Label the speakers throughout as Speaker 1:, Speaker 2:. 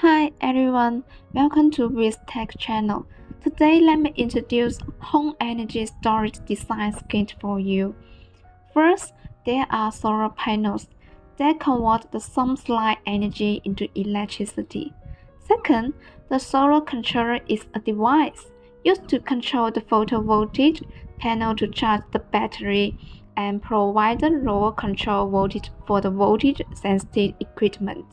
Speaker 1: Hi everyone, welcome to Wiz Tech channel. Today let me introduce home energy storage design kit for you. First, there are solar panels that convert the sunlight energy into electricity. Second, the solar controller is a device used to control the photovoltaic panel to charge the battery and provide the lower control voltage for the voltage sensitive equipment.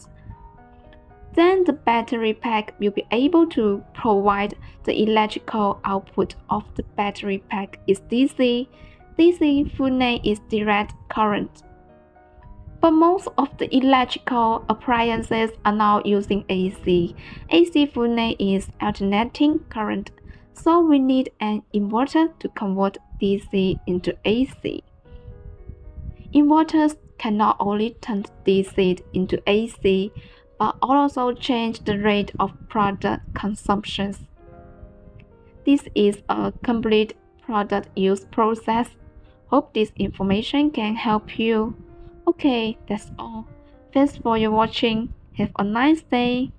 Speaker 1: Then the battery pack will be able to provide the electrical output of the battery pack is DC. DC full name is direct current. But most of the electrical appliances are now using AC. AC full name is alternating current. So we need an inverter to convert DC into AC. Inverters can not only turn DC into AC, but also change the rate of product consumption. This is a complete product use process. Hope this information can help you. Okay, that's all. Thanks for your watching. Have a nice day.